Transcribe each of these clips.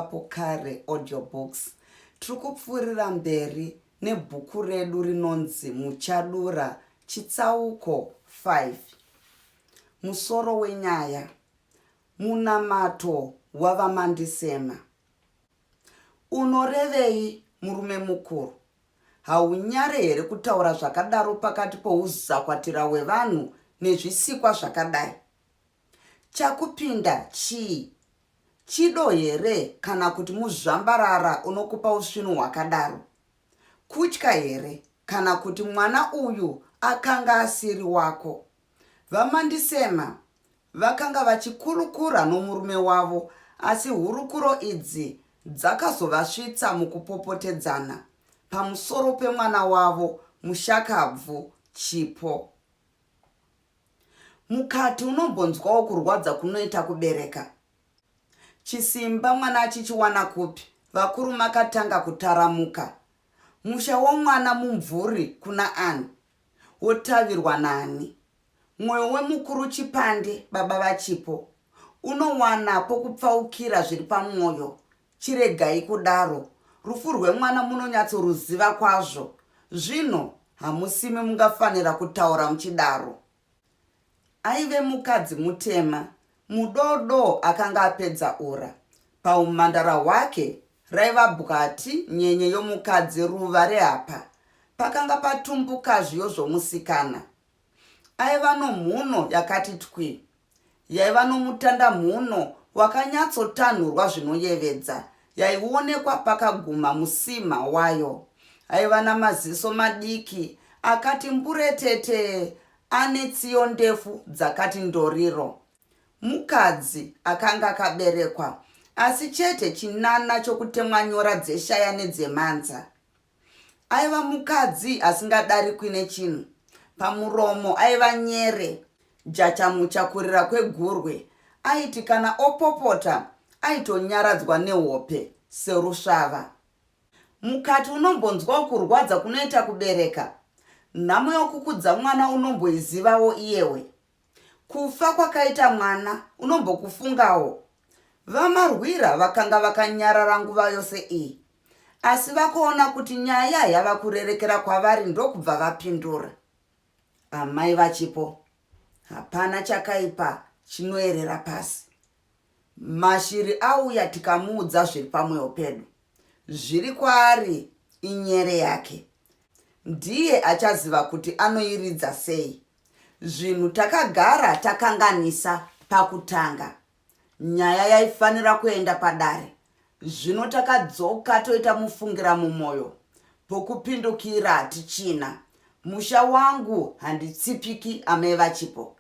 ipapo kare audiobooks. Tiri kupfuurira mberi nebhuku redu rinonzi Muchadura chitsauko 5. Musoro wenyaya: munamato wavamandisema. Unorevei murume mukuru? Haunyare here kutaura zvakadaro pakati pouzakwatira hwevanhu nezvisikwa zvakadai? Chakupinda chii? Chido here kana kuti muzvambarara unokupa usvinu hwakadaro? Kutya here kana kuti mwana uyu akanga asiri wako? Vamandisema vakanga vachikurukura nomurume wavo, asi hurukuro idzi dzakazovasvitsa mukupopotedzana pamusoro pemwana wavo mushakabvu chipo. Mukati unombonzwawo kurwadza kunoita kubereka. Chisimba mwana achichiwana kupi? Vakuru makatanga kutaramuka. Musha womwana mumvuri kuna ani? Wotavirwa nani? Mwoyo wemukuru chipande, baba vachipo. Unowana pokupfaukira zviri pamwoyo. Chiregai kudaro. Rufu rwemwana munonyatsoruziva kwazvo. Zvino hamusimi mungafanira kutaura muchidaro. Aive mukadzi mutema, mudodo akanga apedza ura. Paumhandara hwake raiva bwati nyenye yomukadzi ruva rehapa. Pakanga patumbuka zviyo zvomusikana. Aiva nomhuno yakati twi. Yaiva nomutanda mhuno wakanyatsotanhurwa zvinoyevedza. Yaionekwa pakaguma musima wayo. Aiva namaziso madiki akati mburetete, ane tsiyo ndefu dzakati ndoriro. Mukadzi akanga akaberekwa, asi chete chinana chokutemwa nyora dzeshaya nedzemanza. Aiva mukadzi asingadarikwi nechinhu. Pamuromo aiva nyere, jachamuchakurira kwegurwe. Aiti kana opopota aitonyaradzwa nehope serusvava. Mukati unombonzwawo kurwadza kunoita kubereka. Nhamo yokukudza mwana unomboizivawo iyewe. Kufa kwakaita mwana unombokufungawo. Vamarwira vakanga vakanyarara nguva yose iyi, asi vakaona kuti nyaya yava kurerekera kwavari ndokubva vapindura. Amai vachipo, hapana chakaipa chinoerera pasi. Mashiri auya tikamuudza zviri pamwoyo pedu. Zviri kwaari inyere yake. Ndiye achaziva kuti anoiridza sei. Zvinhu takagara takanganisa pakutanga. Nyaya yaifanira kuenda padare. Zvino takadzoka toita mufungira mumwoyo. Pokupindukira tichina. Musha wangu handitsipiki, amai vachipo.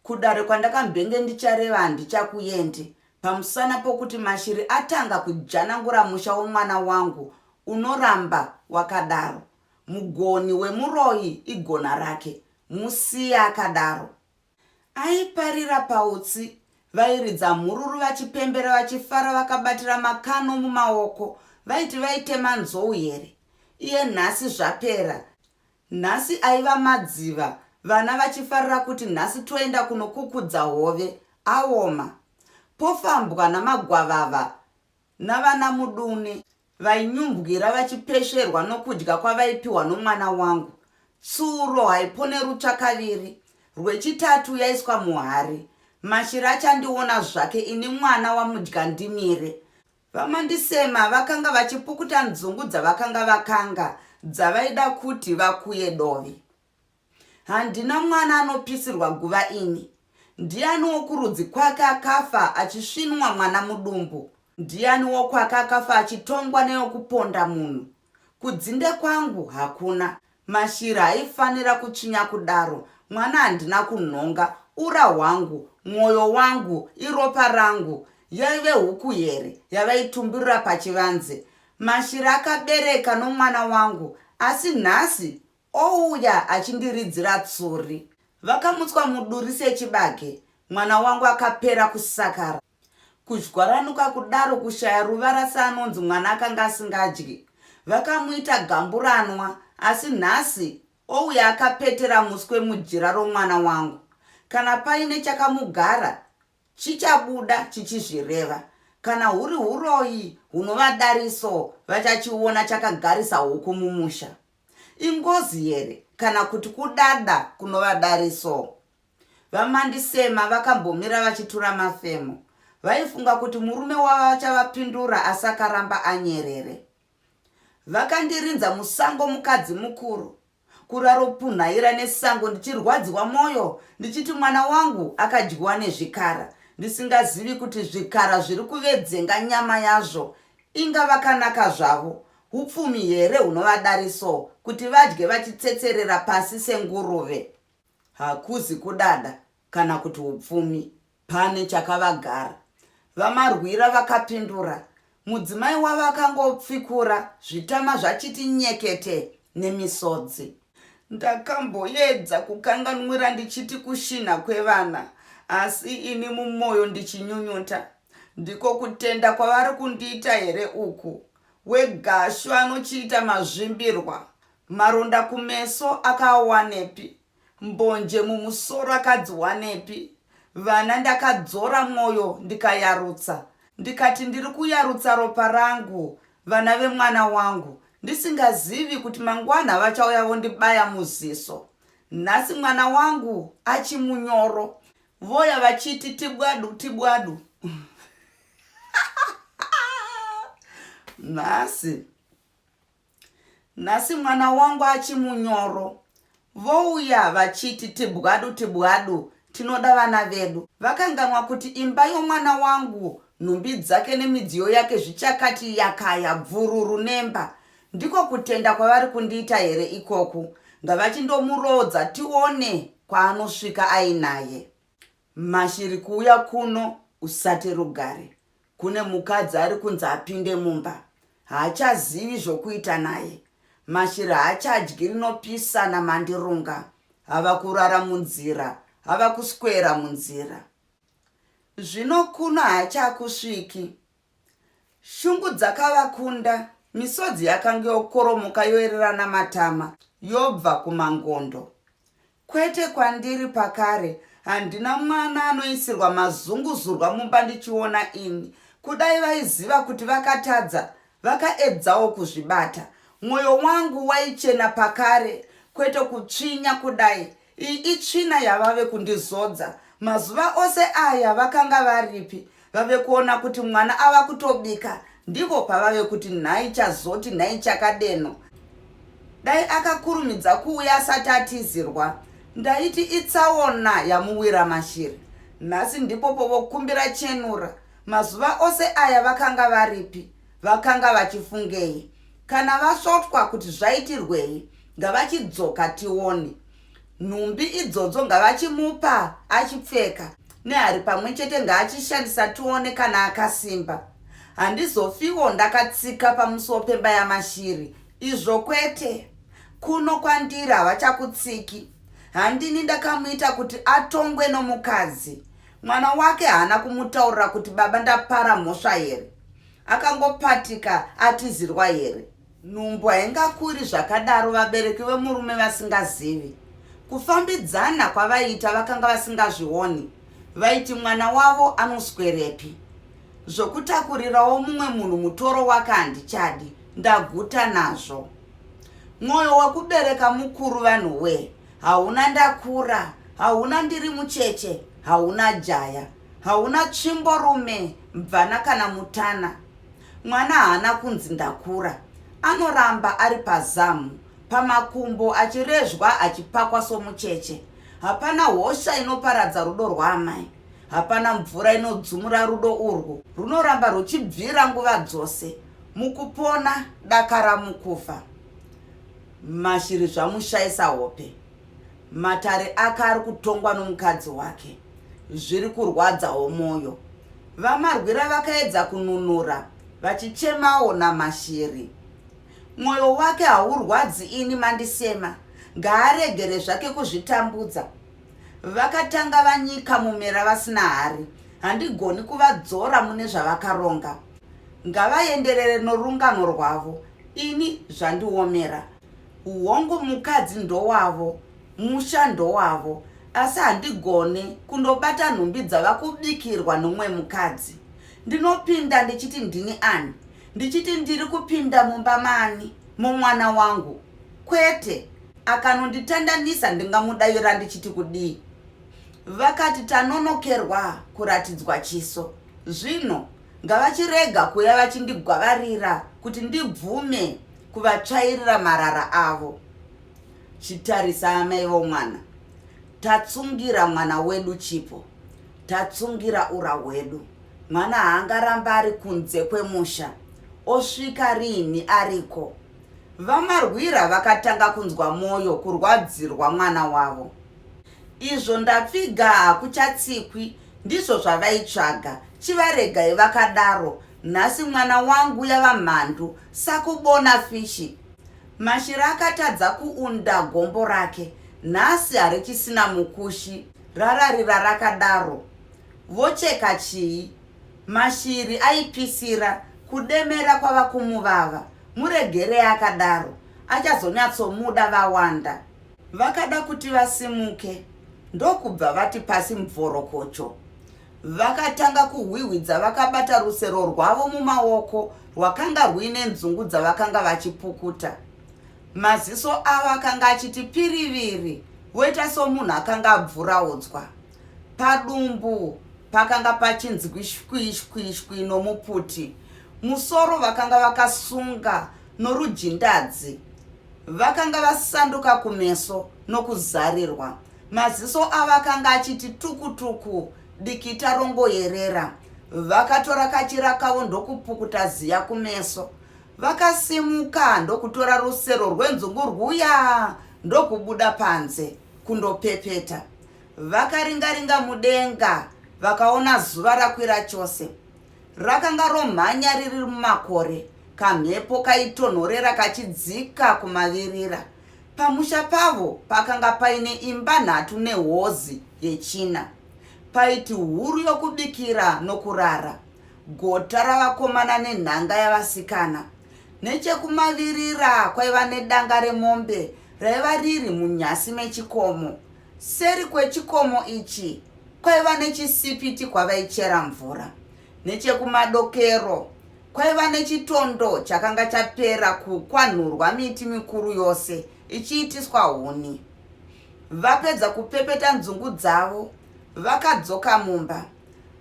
Kudare kwandakambenge ndichareva handichakuendi, pamusana pokuti mashiri atanga kujanangura musha womwana wangu unoramba wakadaro. Mugoni wemuroyi igona rake, musiya akadaro. Aiparira pautsi, vairidza mhururu vachipembera vachifara vakabatira makano mumaoko, vaiti vaitema nzou here. Iye nhasi zvapera. Nhasi aiva madziva, vana vachifarira kuti nhasi toenda kunokukudza hove, aoma. Pofambwa namagwavava navana mudune, vainyumbwira vachipesherwa nokudya kwavaipiwa nomwana wangu. Tsuro haiponerutsva kaviri, rwechitatu yaiswa muhari. Mashira achandiona zvake ini mwana wamudya ndimire. Vamandisema vakanga vachipukuta nzungu dzavakanga dzavaida kuti vakuye dovi. Handina mwana anopisirwa guva ini. Ndiani wokurudzi kwake akafa achisvinwa mwana mudumbu? Ndiani wokwake akafa achitongwa neyokuponda munhu? Kudzinde kwangu hakuna. Mashira haifanira kuchinya kudaro. Mwana handina kunhonga, ura hwangu, mwoyo wangu, iropa rangu. Yaive huku here yavaitumburira pachivanze. Mashira akabereka nomwana wangu, asi nhasi ouya achindiridzira tsuri. Vakamutswa muduri sechibage. Mwana wangu akapera kusakara. Kudyaranuka kudaro kushaya ruvara seanonzi mwana akanga asingadyi. Vakamuita gamburanwa, asi nhasi ouya akapetera muswe mujira romwana wangu. Kana paine chakamugara, chichabuda chichizvireva. kana huri uroyi hunova dariso vachachiona chakagarisa huku mumusha. Ingozi here kana kuti kudada kunova dariso. Vamandisema vakambomira vachitura mafemo. Vaifunga kuti murume wavo achavapindura asi akaramba anyerere. Vakandirinza musango mukadzi mukuru. Kuraro punhaira nesango ndichirwadziwa mwoyo ndichiti mwana wangu akadyiwa nezvikara, ndisingazivi kuti zvikara zviri kuvedzenga nyama yazvo ingava kanaka zvavo. Upfumi here hunova dariso kuti vadye vachitsetserera pasi senguruve. Hakuzi kudada kana kuti upfumi, pane chakavagara. Vamarwira vakapindura. Mudzimai wavo akangopfikura, zvitama zvachiti nyekete nemisodzi. Ndakamboedza kukanganwira ndichiti kushina kwevana, asi ini mumwoyo ndichinyunyuta. Ndiko kutenda kwavari kundiita here uku. Wegashu anochiita mazvimbirwa. Maronda kumeso akawanepi? Mbonje mumusoro akadziwanepi? Vana ndakadzora mwoyo ndikayarutsa. Ndikati ndiri kuyarutsa ropa rangu, vana vemwana wangu, ndisingazivi kuti mangwana vachauya vondibaya muziso. Nhasi mwana wangu achimunyoro, voya vachiti tibwadu tibwadu. Nhasi mwana wangu achimunyoro, vouya vachiti tibwadu tibwadu, tinoda vana vedu. Vakanganwa kuti imba yomwana wangu, nhumbi dzake nemidziyo yake zvichakati yakaya bvururu nemba. Ndiko kutenda kwavari kundiita here ikoku. Ngavachindomurodza tione kwaanosvika ainaye. Mashiri kuuya kuno usati rugare. Kune mukadzi ari kunzi apinde mumba. Haachazivi zvokuita naye. Mashiri haachadyi rinopisa namandirunga. Hava kurara munzira, hava kuswera munzira. Zvino kuno haachakusviki. Shungu dzakavakunda. Misodzi yakanga yokoromoka yoererana matama, yobva kumangondo. Kwete kwandiri pakare, handina mwana anoisirwa mazunguzurwa mumba ndichiona ini. Kudai vaiziva kuti vakatadza, vakaedzawo kuzvibata. Mwoyo wangu waichena pakare, kwete kutsvinya kudai. Iyi itsvina yavave kundizodza. Mazuva ose aya vakanga varipi? Vave kuona kuti mwana ava kutobika. Ndiko pavave kuti nhai chazoti nhai chakadeno. Dai akakurumidza kuuya asati atizirwa, ndaiti itsaona yamuwira mashiri. Nhasi ndipo povokumbira chenura. Mazuva ose aya vakanga varipi? Vakanga vachifungei? Kana vasvotwa kuti zvaitirwei, ngavachidzoka tione. Nhumbi idzodzo ngavachimupa achipfeka. Nehari pamwe chete ngaachishandisa tione kana akasimba. Handizofiwo ndakatsika pamusuwo pemba yamashiri. Izvo kwete. Kuno kwandiri havachakutsiki. Handini ndakamuita kuti atongwe nomukadzi. Mwana wake haana kumutaurira kuti baba ndapara mhosva here. Akangopatika atizirwa here. Nhumbu haingakuri zvakadaro vabereki vemurume vasingazivi. Kufambidzana kwavaiita vakanga vasingazvioni. Vaiti mwana wavo anoswerepi. Zvokutakurirawo mumwe munhu mutoro wake handichadi, ndaguta nazvo. Mwoyo wekubereka mukuru vanhuwe. Hauna ndakura, hauna ndiri mucheche, hauna jaya, hauna tsvimborume, mvana kana mutana. Mwana haana kunzi ndakura. Anoramba ari pazamu, pamakumbo achirezhwa achipakwa somucheche. Hapana hosha inoparadza rudo rwaamai. Hapana mvura inodzumura rudo urwu. Runoramba ruchibvira nguva dzose. Mukupona dakara mukufa. Mashiri zvamushayisa hope. Matare ake ari kutongwa nomukadzi wake. Zviri kurwadzawo mwoyo. Vamarwira vakaedza kununura, vachichemawo namashiri. Mwoyo wake haurwadzi ini mandisema. Ngaaregere zvake kuzvitambudza. Vakatanga vanyika mumera vasina hari. Handigoni kuvadzora mune zvavakaronga. Ngavaenderere norungano rwavo. Ini zvandiomera. Uongo mukadzi ndowavo, musha ndowavo. Asi handigone kundobata nhumbi dzavakubikirwa nomwe mukadzi. ndinopinda ndichiti ndini ani? Ndichiti ndiri kupinda mumba mani? Mumwana wangu? Kwete. Akanonditandanisa ndingamudavira ndichiti kudii? Vakati tanonokerwa kuratidzwa chiso. Zvino ngavachirega kuya vachindigwavarira kuti ndibvume kuvatsvairira marara avo. Chitarisa amai vomwana. Tatsungira mwana wedu chipo. Tatsungira ura hwedu. Mwana haangaramba ari kunze kwemusha. Osvika rini ariko? Vamarwira vakatanga kunzwa moyo kurwadzirwa mwana wavo. Izvo ndapfiga hakuchatsikwi, ndizvo zvavaitsvaga. Chivaregai vakadaro. Nhasi mwana wangu yava mhandu sakubona fishi. Mashira akatadza kuunda gombo rake. Nhasi harichisina mukushi, rararira rakadaro. Vocheka chii? Mashiri aipisira, kudemera kwava kumuvava. Muregerei akadaro, achazonyatsomuda vawanda. Vakada kuti vasimuke, ndokubva vati pasi mubvorokocho. Vakatanga kuhwihwidza vakabata rusero rwavo mumaoko rwakanga rwine nzungu dzavakanga vachipukuta. Maziso avo akanga achiti piriviri, woita somunhu akanga abvuraudzwa. Padumbu pakanga pachinzi kwishkwishwi nomuputi. Musoro vakanga vakasunga norujindadzi. Vakanga vasanduka kumeso nokuzarirwa. Maziso avo akanga achiti tukutuku, dikita rongoyerera. Vakatora kachira kavo ndokupukuta ziya kumeso. Vakasimuka ndokutora rusero rwenzungu rwuya ndokubuda panze kundopepeta. Vakaringaringa mudenga, vakaona zuva rakwira chose. Rakanga romhanya riri mumakore, kamhepo kaitonhorera kachidzika kumavirira. Pamusha pavo pakanga paine imba nhatu nehozi yechina. Paiti huru yokubikira nokurara, gota ravakomana nenhanga yavasikana. Nechekumavirira kwaiva nedanga remombe raiva riri munyasi mechikomo. Seri kwechikomo ichi kwaiva nechisipiti kwavaichera mvura. Nechekumadokero kwaiva nechitondo chakanga chapera kukwanhurwa miti mikuru yose ichiitiswa huni. Vapedza kupepeta nzungu dzavo, vakadzoka mumba.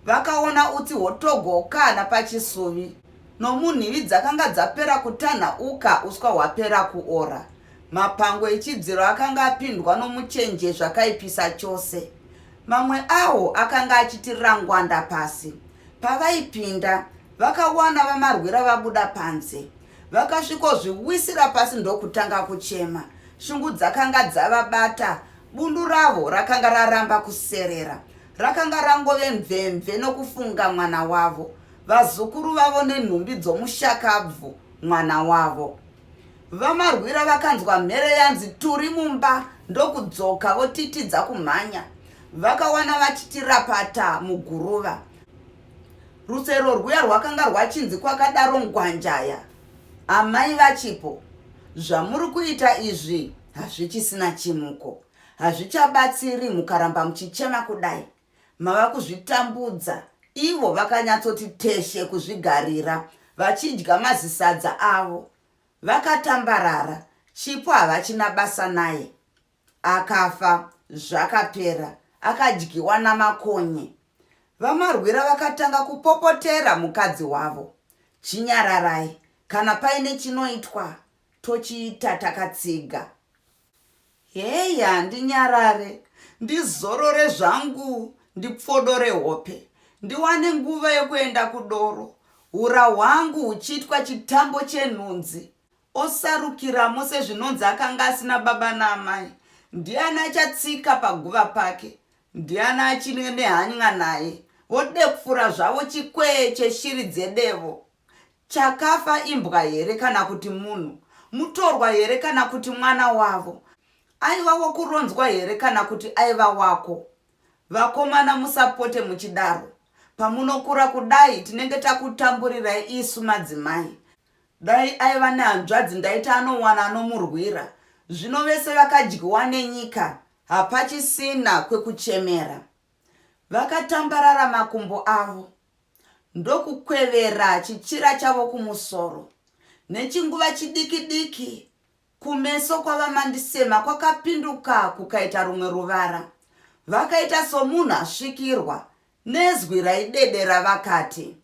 Vakaona utsi hwotogoka napachisuvi, nomunhivi dzakanga dzapera kutanhauka uswa hwapera kuora. Mapango echidziro akanga apindwa nomuchenje zvakaipisa chose. Mamwe awo akanga achiti rangwanda pasi. Pavaipinda, vakawana vamarwira vabuda panze. Vakasvikozviwisira pasi ndokutanga kuchema. Shungu dzakanga dzavabata. Bundu ravo rakanga raramba kuserera. Rakanga rangove mvemve nokufunga mwana wavo. Vazukuru vavo nenhumbi dzomushakabvu mwana wavo. Vamarwira vakanzwa mhere yanzi turi mumba ndokudzoka votitidza kumhanya. Vakawana vachitirapata muguruva. Rusero rwuya rwakanga rwachinzi kwakadaro ngwanjaya. Amai vachipo, zvamuri kuita izvi hazvichisina chimuko. Hazvichabatsiri mukaramba muchichema kudai. Mava kuzvitambudza. Ivo vakanyatsoti teshe kuzvigarira, vachidya mazisadza avo. Vakatambarara, chipo havachina basa naye. Akafa, zvakapera, akadyiwa namakonye. Vamarwira vakatanga kupopotera mukadzi wavo. Chinyararai, kana paine chinoitwa, tochiita takatsiga. Hei, handinyarare, ndizorore zvangu, ndipfodore hope. Ndiwane nguva yekuenda kudoro. Ura hwangu huchitwa chitambo chenhunzi. Osarukiramo sezvinonzi akanga asina baba naamai. Ndiani achatsika paguva pake? Ndiani achine nehanya naye? Vodekufura zvavo chikwee cheshiri dzedevo. Chakafa imbwa here kana kuti munhu? Mutorwa here kana kuti mwana wavo? Aiva wokuronzwa here kana kuti aiva wako? Vakomana musapote muchidaro. Pamunokura kudai tinenge takutamburirai isu madzimai. Dai aiva nehanzvadzi ndaita anowana anomurwira. Zvino vese vakadyiwa nenyika, hapachisina kwekuchemera. Vakatambarara makumbo avo. ndokukwevera chichira chavo kumusoro. Nechinguva chidiki diki kumeso kwavamandisema kwakapinduka kukaita rumwe ruvara. Vakaita somunhu asvikirwa nezwi raidedera vakati,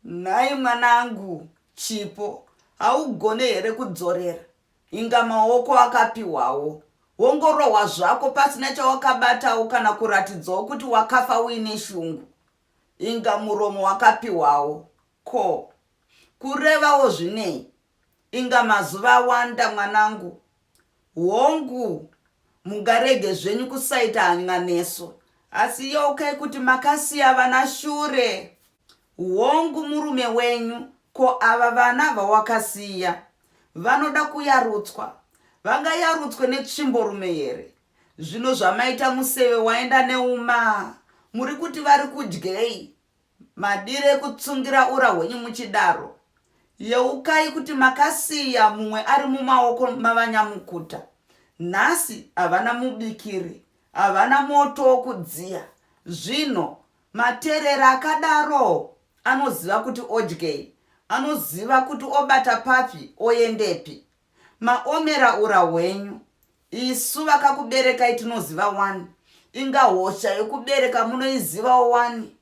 nhai mwanangu, chipo, haugone here kudzorera? Inga maoko akapiwawo. Wongorohwa zvako pasina chawakabatawo kana kuratidzawo kuti wakafa uine shungu. Inga muromo wakapiwawo. Ko, kurevawo zvinei? Inga mazuva awanda mwanangu. Hongu, mugarege zvenyu kusaita hanya neso. Asi yokai kuti makasiya vana shure. Hongu murume wenyu, ko ava vana vawakasiya vanoda kuyarutswa. Vangayarutswe netsvimborume here? Zvino zvamaita museve waenda neuma. Muri kuti vari kudyei? Madire kutsungira ura hwenyu muchidaro. Yeukai kuti makasiya mumwe ari mumaoko mavanyamukuta. Nhasi havana mubikiri, havana moto wokudziya. Zvino materera akadaro anoziva kuti odyei, anoziva kuti obata papi oendepi. Maomera ura hwenyu. Isu vakakuberekai tinoziva wani. Inga hosha yokubereka munoizivawo wani.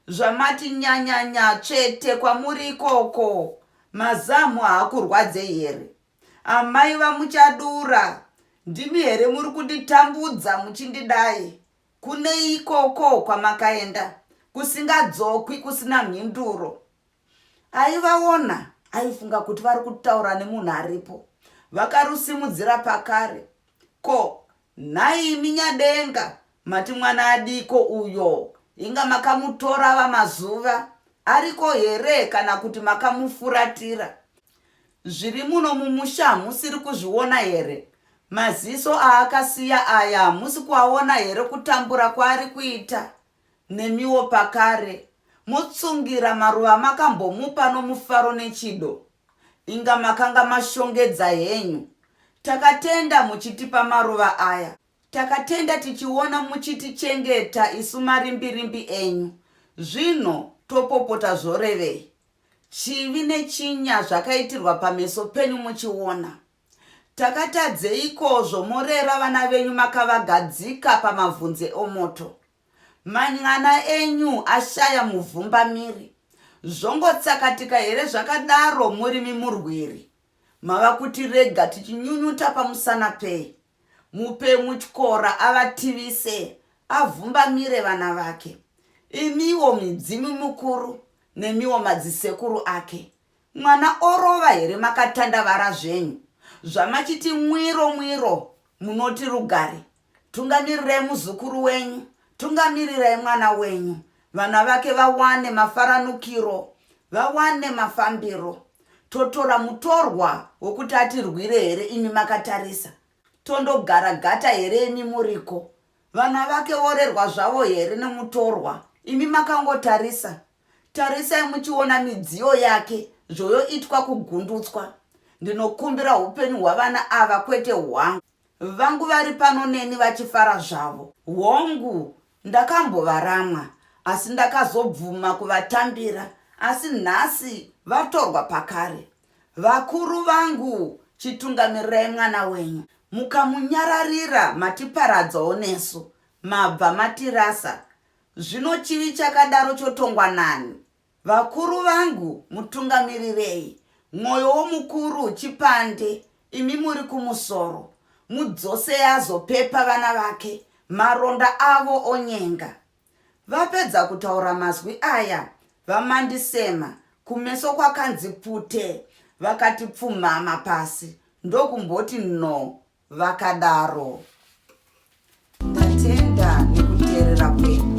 Zvamati nyanyanya tsvete kwamuri ikoko. Mazamu haakurwadzei here? Amai vamuchadura. Ndimi here muri kunditambudza muchindidai? Kune ikoko kwamakaenda, kusingadzokwi, kusina mhinduro. Aivaona, aifunga kuti vari kutaura nemunhu aripo. Vakarusimudzira pakare. Ko, nhai imi nyadenga, mati mwana adiko uyo, inga makamutora vamazuva, ariko here kana kuti makamufuratira? Zviri muno mumusha hamusiri kuzviona here? Maziso aakasiya aya hamusi kuaona here kutambura kwaari kuita? Nemiwo pakare, mutsungira maruva makambomupa nomufaro nechido. Inga makanga mashongedza henyu. Takatenda muchitipa maruva aya. Takatenda tichiona muchitichengeta isu marimbirimbi enyu. Zvino topopota zvorevei? Chivi nechinya zvakaitirwa pameso penyu muchiona. Takatadzeiko zvomorera vana venyu makavagadzika pamavhunze omoto? Manyana enyu ashaya muvhumba miri. Zvongotsakatika here zvakadaro murimi murwiri? Mava kuti rega tichinyunyuta pamusana pei. Mupe mutyora avativise, avhumba mire vana vake. Imiwo midzimu mukuru, nemiwo madzisekuru ake. Mwana orova here makatandavara zvenyu? Zvamachiti mwiro, munoti rugare. Tungamirirai muzukuru wenyu, tungamirirai mwana wenyu. Vana vake vawane mafaranukiro, vawane mafambiro. Totora mutorwa wokuti atirwire here imi makatarisa? Tondogara gata here imi muriko? Vana vake vorerwa zvavo here nemutorwa? Imi makangotarisa? Tarisai muchiona midziyo yake zvoyoitwa kugundutswa. Ndinokumbira upenyu hwavana ava kwete hwangu. Vangu vari pano neni vachifara zvavo. Hongu, ndakambovaramwa, asi ndakazobvuma kuvatambira, asi nhasi vatorwa pakare. Vakuru vangu, chitungamirirai mwana wenyu. Mukamunyararira matiparadzawo nesu, mabva matirasa. Zvino chivi chakadaro chotongwa nani? Vakuru vangu, mutungamirirei. Mwoyo womukuru chipande, imi muri kumusoro. Mudzose azopepa vana vake, maronda avo onyenga. Vapedza kutaura mazwi aya, vamandisema, kumeso kwakanzi pute, vakati pfumama pasi, ndokumboti no, vakadaro. Ndatenda nekuteerera kwenyu.